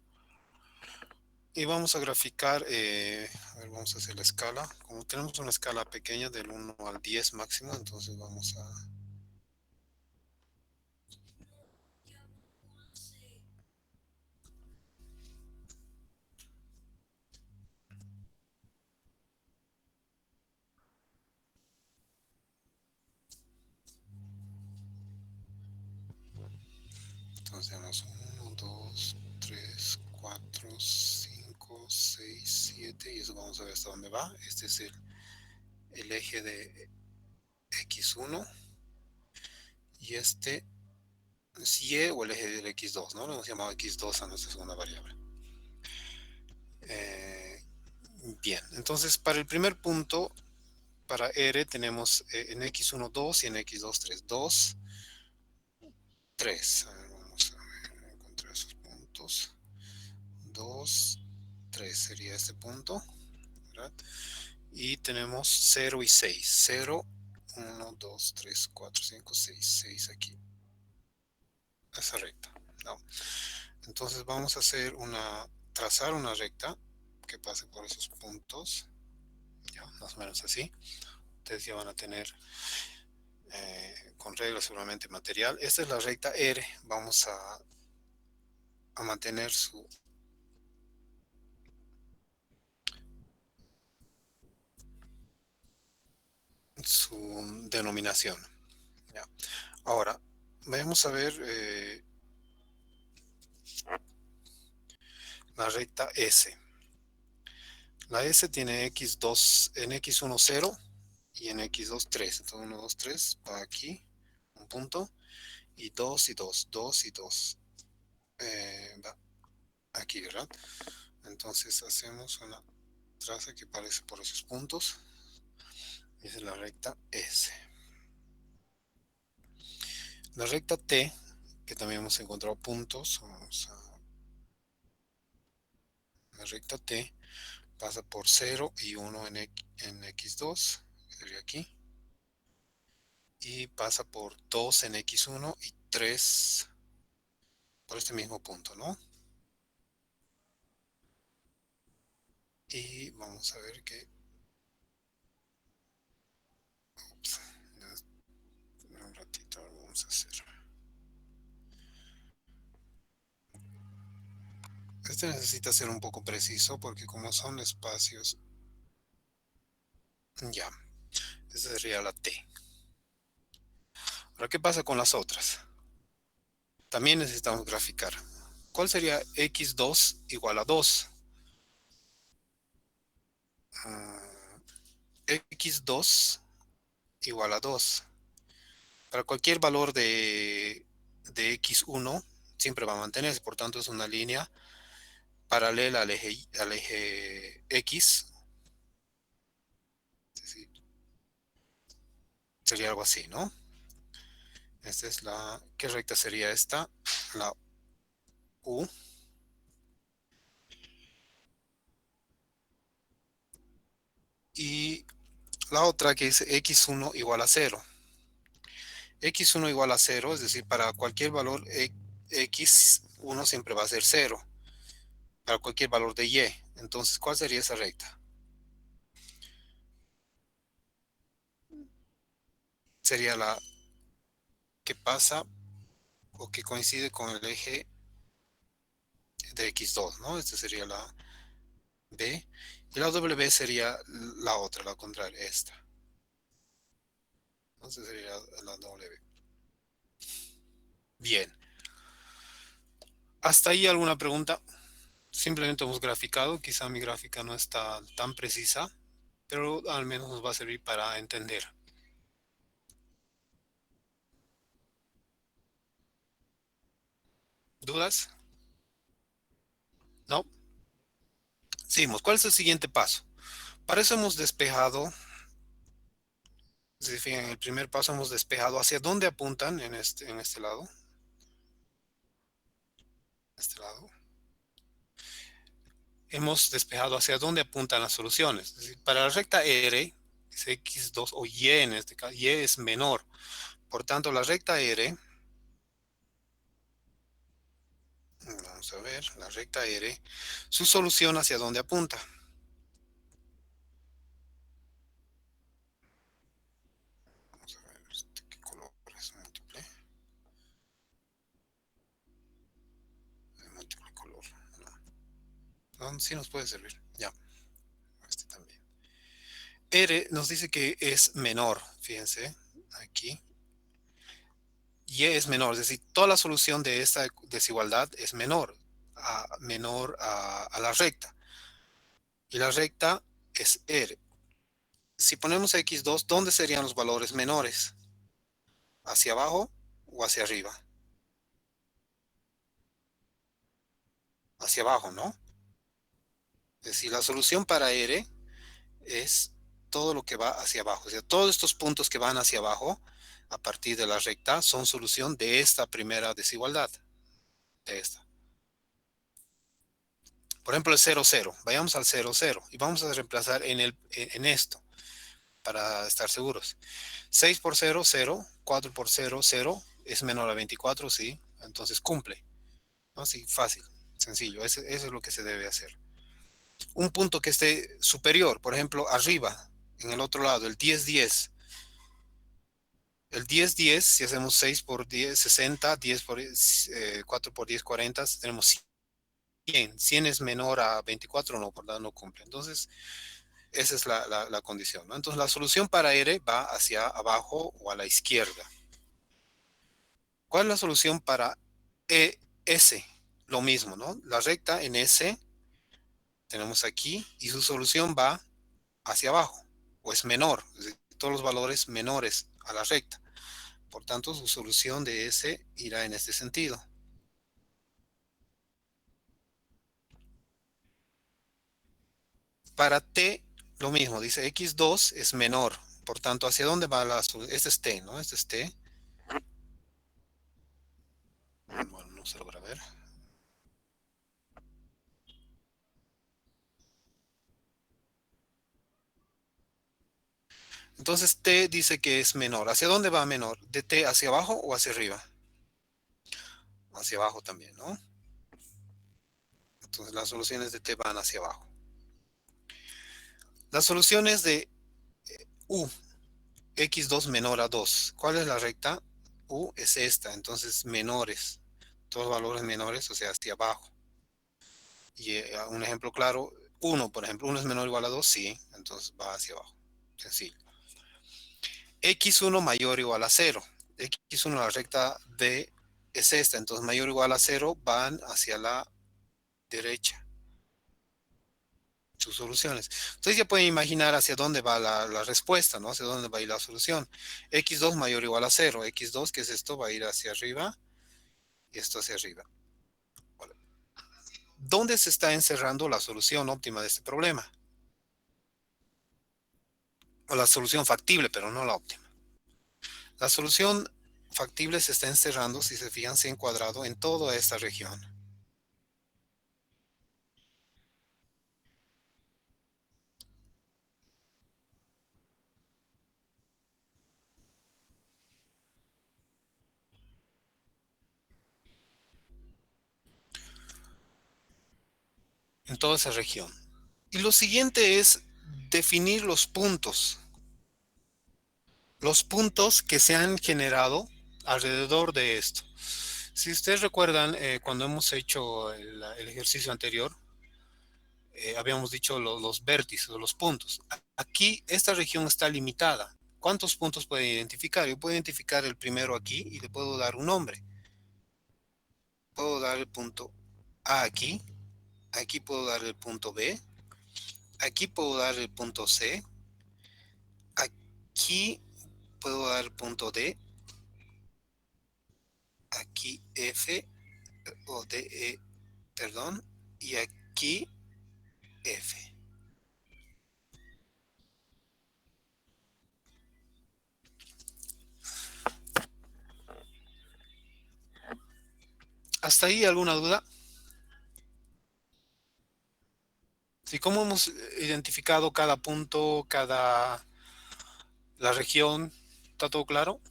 Y vamos a graficar, a ver, vamos a hacer la escala. Como tenemos una escala pequeña del 1 al 10 máximo, entonces vamos a... Entonces tenemos 1, 2, 3, 4, 5, 6, 7 y eso vamos a ver hasta dónde va. Este es el eje de x1 y este es y o el eje del x2, ¿no? Lo hemos llamado x2 a nuestra segunda variable. Bien, entonces para el primer punto, para R tenemos en x1 2 y en x2 3. 2, 3. A ver, vamos a ver, encontrar esos puntos. 2, 3 sería este punto, ¿verdad? Y tenemos 0 y 6. 0, 1, 2, 3, 4, 5, 6. 6 aquí. Esa recta, ¿no? Entonces vamos a hacer trazar una recta que pase por esos puntos. Ya, más o menos así. Ustedes ya van a tener con regla seguramente material. Esta es la recta R. Vamos a mantener su denominación. ¿Ya? Ahora, vamos a ver la recta S. La S tiene x2, en x1 0 y en x2 3. Entonces 1, 2, 3 va aquí, un punto, y 2 y 2, 2 y 2. Va aquí, ¿verdad? Entonces hacemos una traza que aparece por esos puntos. Esa es la recta S. La recta T, que también hemos encontrado puntos, la recta T pasa por 0 y 1 en x2, que sería aquí, y pasa por 2 en x1 y 3 por este mismo punto, ¿no? Y vamos a ver que ups, un ratito vamos a hacer. Este necesita ser un poco preciso porque como son espacios, ya, esa sería la T. Ahora, ¿qué pasa con las otras? También necesitamos graficar. ¿Cuál sería x2 igual a 2? X2 igual a 2. Para cualquier valor de x1 siempre va a mantenerse, por tanto es una línea paralela al eje X. Sí, sería algo así, ¿no? Esta es ¿qué recta sería esta? La U. Y la otra que es x1 igual a 0. X1 igual a 0, es decir, para cualquier valor x1 siempre va a ser 0. Para cualquier valor de y. Entonces, ¿cuál sería esa recta? Sería la que pasa o que coincide con el eje de x2, ¿no? Esta sería la B. Y la W sería la otra, la contraria, esta. Entonces sería la W. Bien. ¿Hasta ahí alguna pregunta? Simplemente hemos graficado. Quizá mi gráfica no está tan precisa, pero al menos nos va a servir para entender. ¿Dudas? ¿No? Seguimos. ¿Cuál es el siguiente paso? Para eso hemos despejado, si se fijan, en el primer paso hemos despejado hacia dónde apuntan en este lado. Este lado. Hemos despejado hacia dónde apuntan las soluciones. Es decir, para la recta R, es x2 o y en este caso, y es menor. Por tanto, la recta R, vamos a ver, la recta R, su solución hacia dónde apunta. Vamos a ver, ¿qué color es múltiple? Múltiple color, no. No, sí nos puede servir, ya, este también. R nos dice que es menor, fíjense, aquí. Y es menor, es decir, toda la solución de esta desigualdad es menor a la recta. Y la recta es R. Si ponemos x2, ¿dónde serían los valores menores? ¿Hacia abajo o hacia arriba? Hacia abajo, ¿no? Es decir, la solución para R es todo lo que va hacia abajo. O sea, todos estos puntos que van hacia abajo a partir de la recta son solución de esta primera desigualdad. De esta. Por ejemplo, el 0, 0. Vayamos al 0, 0 y vamos a reemplazar en esto para estar seguros. 6 por 0, 0. 4 por 0, 0. Es menor a 24, sí. Entonces cumple. ¿No? Sí, fácil, sencillo. Eso es lo que se debe hacer. Un punto que esté superior, por ejemplo, arriba, en el otro lado, el 10, 10. El 10, 10, si hacemos 6 por 10, 60, 10 por 4 por 10, 40, tenemos 100. 100 es menor a 24, no, por tanto no cumple. Entonces, esa es la condición, ¿no? Entonces, la solución para R va hacia abajo o a la izquierda. ¿Cuál es la solución para S? Lo mismo, ¿no? La recta en S tenemos aquí y su solución va hacia abajo o es menor, es decir, todos los valores menores a la recta. Por tanto, su solución de S irá en este sentido. Para T, lo mismo, dice X2 es menor. Por tanto, ¿hacia dónde va la solución? Este es T, ¿no? Este es T. Bueno, no se logra ver. Entonces T dice que es menor. ¿Hacia dónde va menor? ¿De T hacia abajo o hacia arriba? Hacia abajo también, ¿no? Entonces las soluciones de T van hacia abajo. Las soluciones de U, X2 menor a 2. ¿Cuál es la recta? U es esta, entonces menores. Todos valores menores, o sea, hacia abajo. Y un ejemplo claro, 1, por ejemplo, 1 es menor o igual a 2, sí, entonces va hacia abajo. Sencillo. X1 mayor o igual a 0. X1, la recta D es esta, entonces mayor o igual a 0 van hacia la derecha. Sus soluciones. Entonces ya pueden imaginar hacia dónde va la respuesta, ¿no? Hacia dónde va a ir la solución. X2 mayor o igual a 0. X2, que es esto, va a ir hacia arriba y esto hacia arriba. Vale. ¿Dónde se está encerrando la solución óptima de este problema? O la solución factible, pero no la óptima. La solución factible se está encerrando, si se fijan, se ha encuadrado en toda esta región. En toda esa región. Y lo siguiente es definir los puntos. Los puntos que se han generado alrededor de esto. Si ustedes recuerdan, cuando hemos hecho el ejercicio anterior, habíamos dicho los vértices o los puntos. Aquí esta región está limitada. ¿Cuántos puntos puede identificar? Yo puedo identificar el primero aquí y le puedo dar un nombre. Puedo dar el punto A aquí. Aquí puedo dar el punto B. Aquí puedo dar el punto C. Aquí puedo dar el punto D. Aquí F o D, E, perdón. Y aquí F. ¿Hasta ahí alguna duda? ¿Sí? ¿Cómo hemos identificado cada punto, la región? ¿Está todo claro?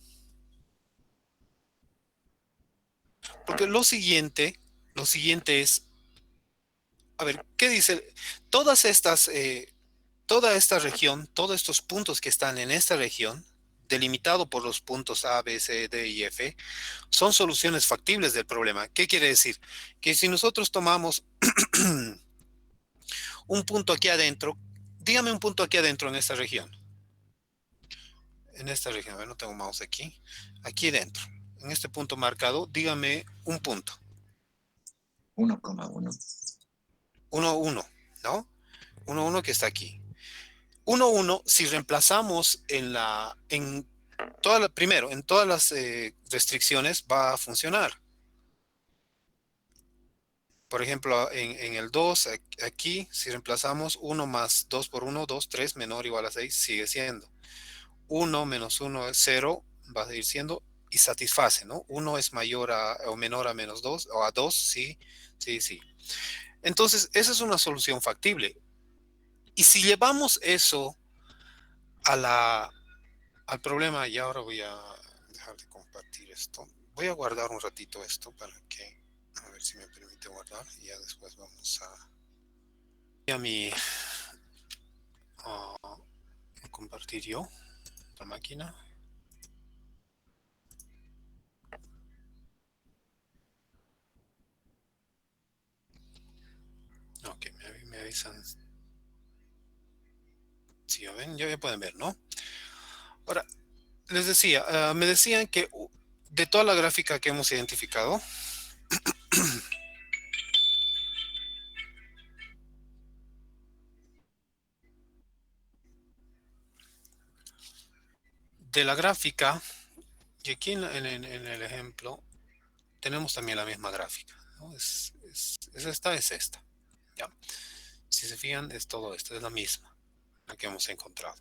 Porque lo siguiente es, a ver, ¿qué dice? Todas estas, toda esta región, todos estos puntos que están en esta región, delimitado por los puntos A, B, C, D y F, son soluciones factibles del problema. ¿Qué quiere decir? Que si nosotros tomamos un punto aquí adentro, dígame un punto aquí adentro en esta región. En esta región, a ver, no tengo mouse aquí. Aquí dentro, en este punto marcado, dígame un punto. 1,1. 1, 1, ¿no? 1, 1 que está aquí. 1, 1, si reemplazamos primero, en todas las restricciones va a funcionar. Por ejemplo, en el 2, aquí, si reemplazamos 1 más 2 por 1, 2, 3, menor o igual a 6, sigue siendo. 1 menos 1 es 0, va a seguir siendo, y satisface, ¿no? 1 es mayor o menor a menos 2, o a 2, sí, sí, sí. Entonces, esa es una solución factible. Y si llevamos eso a al problema, y ahora voy a dejar de compartir esto. Voy a guardar un ratito esto para que, a ver si me permite guardar, y ya después vamos a mi, a compartir yo la máquina. Ok, me avisan. Si ya ven, ya pueden ver, ¿no? Ahora, les decía, me decían que de toda la gráfica que hemos identificado, de la gráfica, y aquí en el ejemplo, tenemos también la misma gráfica, ¿no? Es esta, ¿ya? Si se fijan, es todo esto, es la misma, la que hemos encontrado.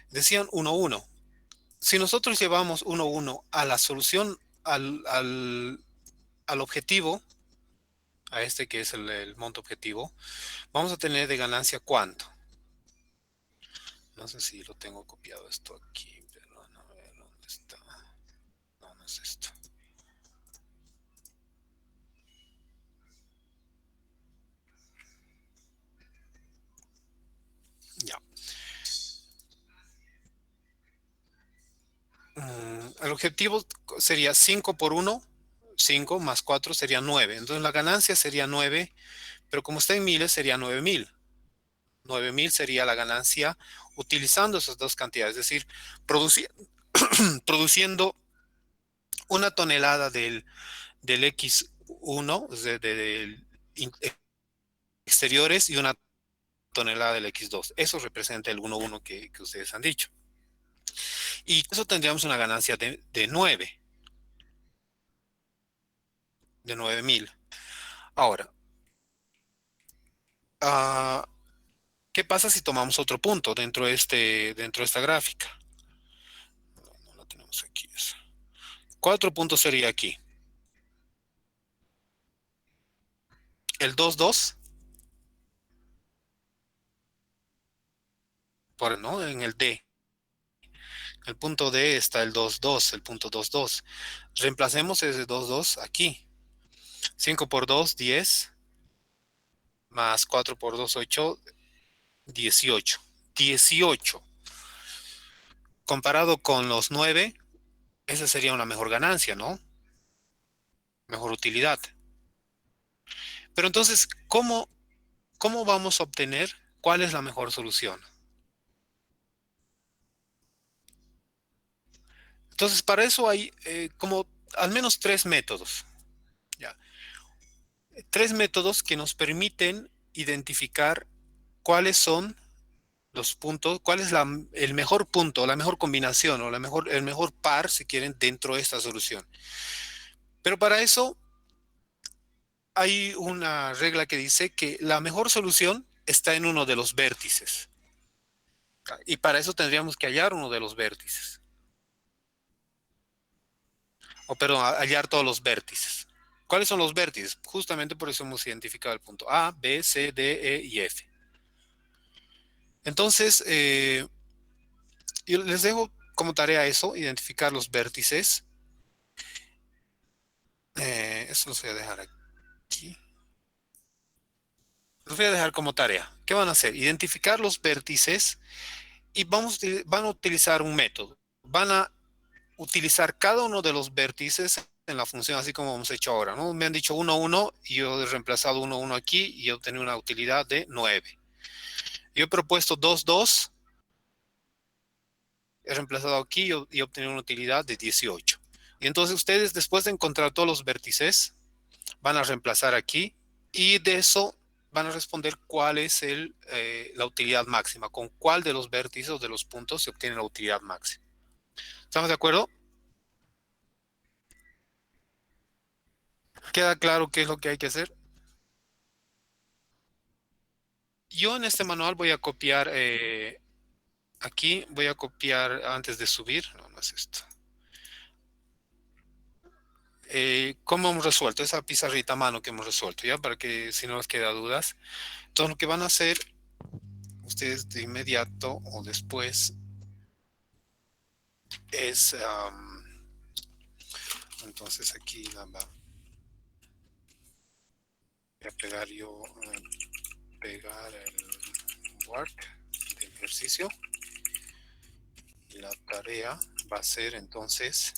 Decían 1, 1. Si nosotros llevamos 1, 1 a la solución, al objetivo, a este que es el monto objetivo, vamos a tener de ganancia ¿cuánto? No sé si lo tengo copiado esto aquí, pero a ver dónde está. No, no es esto. Ya. El objetivo sería 5 por 1, 5 más 4 sería 9. Entonces la ganancia sería 9, pero como está en miles sería 9.000. 9.000 sería la ganancia utilizando esas dos cantidades, es decir, produciendo una tonelada del X1, del exteriores, y una tonelada del X2. Eso representa el 1,1 que ustedes han dicho. Y eso tendríamos una ganancia de 9, de 9.000. Ahora, uh, ¿qué pasa si tomamos otro punto dentro de esta gráfica? No la tenemos aquí. Cuatro puntos sería aquí. El 2, 2. ¿No? En el D. El punto D está el 2, 2, el punto 2, 2. Reemplacemos ese 2, 2 aquí. 5 por 2, 10. Más 4 por 2, 8. 18. 18. Comparado con los 9, esa sería una mejor ganancia, ¿no? Mejor utilidad. Pero entonces, ¿cómo vamos a obtener cuál es la mejor solución? Entonces, para eso hay como al menos tres métodos. ¿Ya? Tres métodos que nos permiten identificar cuáles son los puntos, cuál es el mejor punto, la mejor combinación o el mejor par, si quieren, dentro de esta solución. Pero para eso hay una regla que dice que la mejor solución está en uno de los vértices. Y para eso tendríamos que hallar uno de los vértices. O perdón, hallar todos los vértices. ¿Cuáles son los vértices? Justamente por eso hemos identificado el punto A, B, C, D, E y F. Entonces, yo les dejo como tarea eso, identificar los vértices. Eso los voy a dejar aquí. Los voy a dejar como tarea. ¿Qué van a hacer? Identificar los vértices y van a utilizar un método. Van a utilizar cada uno de los vértices en la función así como hemos hecho ahora, ¿no? Me han dicho 1, 1 y yo he reemplazado 1, 1 aquí y he obtenido una utilidad de 9. Yo he propuesto 2, 2, he reemplazado aquí y he obtenido una utilidad de 18. Y entonces ustedes, después de encontrar todos los vértices, van a reemplazar aquí y de eso van a responder cuál es la utilidad máxima, con cuál de los vértices o de los puntos se obtiene la utilidad máxima. ¿Estamos de acuerdo? ¿Queda claro qué es lo que hay que hacer? Yo en este manual voy a copiar, aquí voy a copiar antes de subir, no, no es esto. ¿Cómo hemos resuelto? Esa pizarrita a mano que hemos resuelto, ¿ya? Para que si no les queda dudas. Entonces, lo que van a hacer ustedes de inmediato o después es, entonces aquí voy a pegar yo, pegar el work del ejercicio. Y la tarea va a ser entonces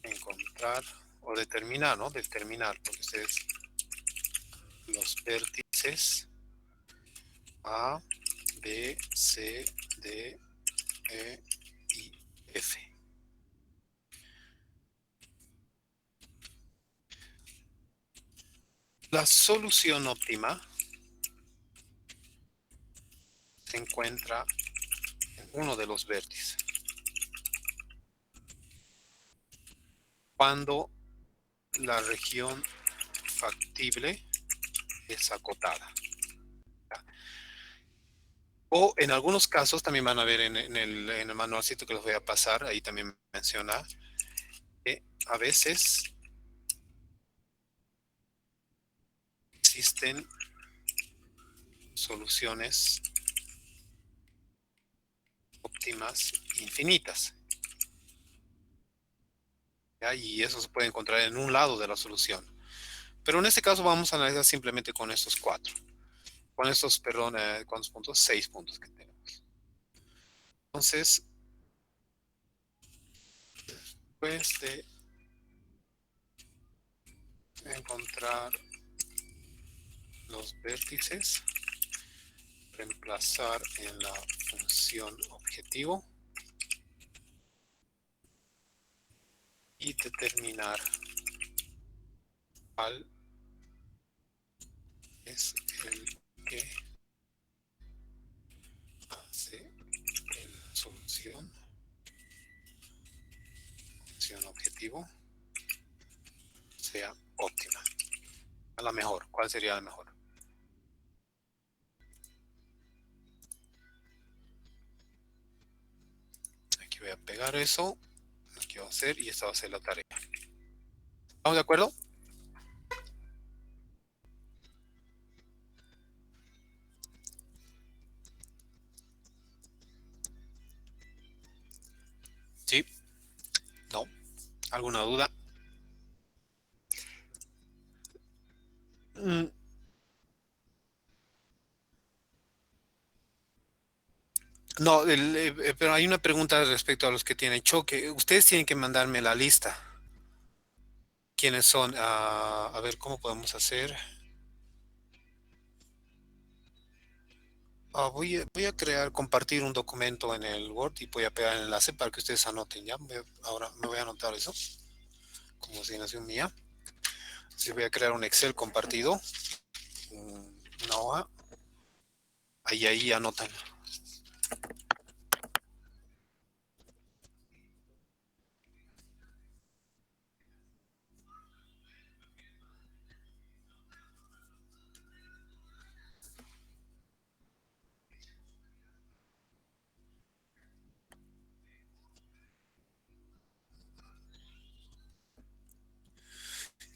encontrar o determinar, ¿no? Determinar, porque ustedes los vértices A, B, C, D, E y F. La solución óptima se encuentra en uno de los vértices. Cuando la región factible es acotada. O en algunos casos, también van a ver en el manualcito que les voy a pasar, ahí también menciona que a veces existen soluciones óptimas infinitas. ¿Ya? Y eso se puede encontrar en un lado de la solución. Pero en este caso vamos a analizar simplemente con estos cuatro. Con estos, perdón, ¿cuántos puntos? 6 puntos que tenemos. Entonces, después de encontrar los vértices, reemplazar en la función objetivo y determinar cuál es el que hace que la solución, función objetivo, sea óptima. A la mejor. ¿Cuál sería la mejor? Aquí voy a pegar eso. Aquí va a hacer y esta va a ser la tarea. ¿Estamos de acuerdo? ¿Sí? ¿No? ¿Alguna duda? Mm, no, pero hay una pregunta respecto a los que tienen choque. Ustedes tienen que mandarme la lista. ¿Quiénes son? A ver, ¿cómo podemos hacer? Voy a crear, compartir un documento en el Word y voy a pegar el enlace para que ustedes anoten, ¿ya? Ahora me voy a anotar eso como asignación mía. Así voy a crear un Excel compartido, una hoja. Ahí anotan.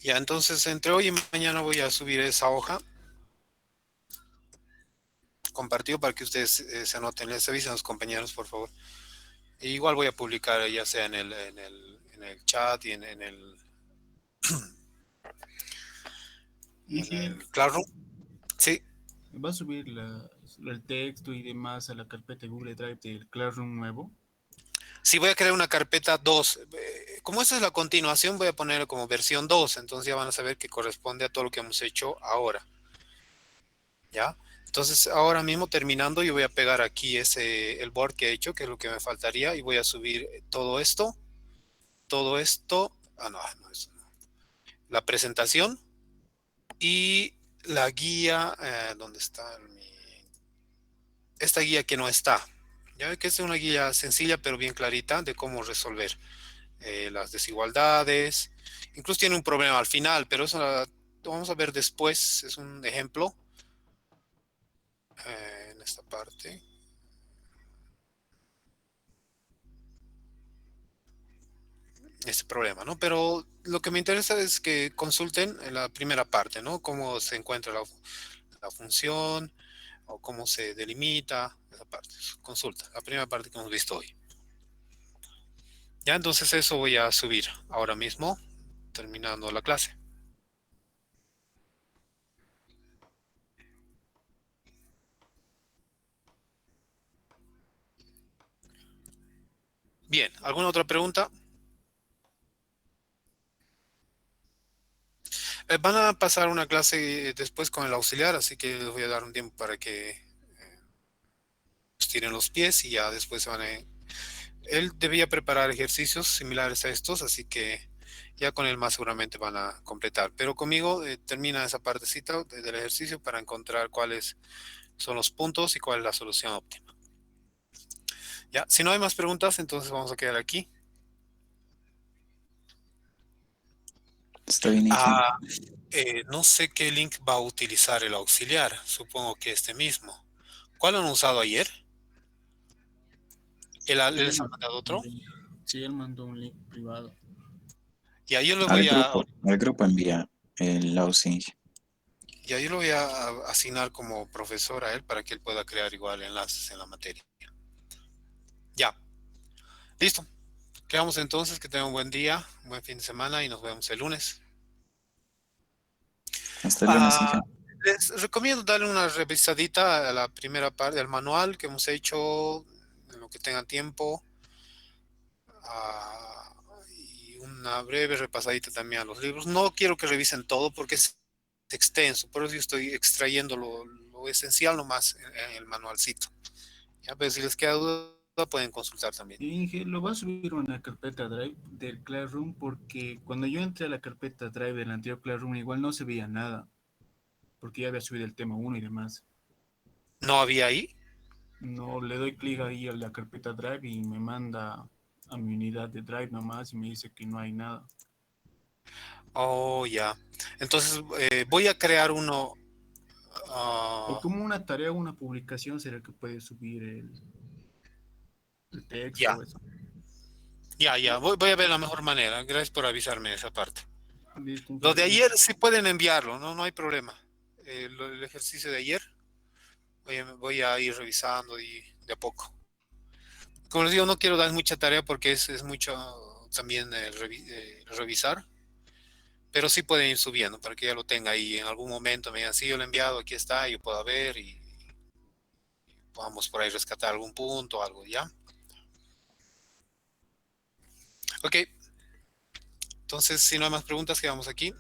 Ya, entonces entre hoy y mañana voy a subir esa hoja compartido para que ustedes se anoten. Les avisen a los compañeros, por favor. E igual voy a publicar ya sea en el chat y en Miguel, el Classroom. Sí, ¿va a subir el texto y demás a la carpeta de Google Drive del Classroom nuevo? sí voy a crear una carpeta 2. Como esta es la continuación, voy a poner como versión 2. Entonces ya van a saber que corresponde a todo lo que hemos hecho ahora. ¿Ya? Entonces ahora mismo terminando, yo voy a pegar aquí el board que he hecho, que es lo que me faltaría, y voy a subir todo esto, no, eso no. La presentación y la guía, ¿dónde está esta guía que no está? Ya ve que es una guía sencilla pero bien clarita de cómo resolver las desigualdades. Incluso tiene un problema al final, pero eso lo vamos a ver después. Es un ejemplo en esta parte. este problema, ¿no? Pero lo que me interesa es que consulten en la primera parte, ¿no? Cómo se encuentra la función o cómo se delimita esa parte. Consulta, la primera parte que hemos visto hoy. Ya, entonces eso voy a subir ahora mismo, terminando la clase. Bien, ¿alguna otra pregunta? Van a pasar una clase después con el auxiliar, así que les voy a dar un tiempo para que estiren los pies y ya después se van a... Él debía preparar ejercicios similares a estos, así que ya con él más seguramente van a completar. Pero conmigo termina esa partecita del ejercicio para encontrar cuáles son los puntos y cuál es la solución óptima. Ya, si no hay más preguntas, entonces vamos a quedar aquí. Está bien, Inge. No sé qué link va a utilizar el auxiliar, supongo que este mismo. ¿Cuál han usado ayer? ¿Él Sí, les ha mandado otro? sí, él mandó un link privado. Y ahí yo le voy a, Al grupo envía el auxi, Inge. y ahí lo voy a asignar como profesor a él para que él pueda crear igual enlaces en la materia. Ya, listo. Quedamos entonces, que tengan un buen día, un buen fin de semana y nos vemos el lunes. Hasta el lunes, Ah, Inge. les recomiendo darle una revisadita a la primera parte del manual que hemos hecho, en lo que tengan tiempo, ah, y una breve repasadita también a los libros. No quiero que revisen todo porque es extenso, por eso yo estoy extrayendo lo esencial nomás en el manualcito. Ya, pero si les queda duda, pueden consultar también. Inge, lo va a subir a una carpeta Drive del Classroom porque cuando yo entré a la carpeta Drive del anterior Classroom igual no se veía nada, porque ya había subido el tema 1 y demás. ¿No había ahí? No le doy clic ahí a la carpeta Drive y me manda a mi unidad de Drive nomás y me dice que no hay nada. Oh, ya. Entonces voy a crear uno. O ah, como una tarea o una publicación será que puede subir el texto ya, o eso. ya. Voy a ver la mejor manera. Gracias por avisarme esa parte. Listo, Lo de Inge. ayer sí pueden enviarlo, no hay problema. El ejercicio de ayer voy a ir revisando y de a poco. Como les digo, no quiero dar mucha tarea porque es mucho también revisar, pero sí pueden ir subiendo para que ya lo tenga ahí en algún momento. Me digan, sí, yo lo he enviado, aquí está, yo puedo ver y podamos por ahí rescatar algún punto o algo, ¿ya? Ok, entonces si no hay más preguntas, quedamos aquí.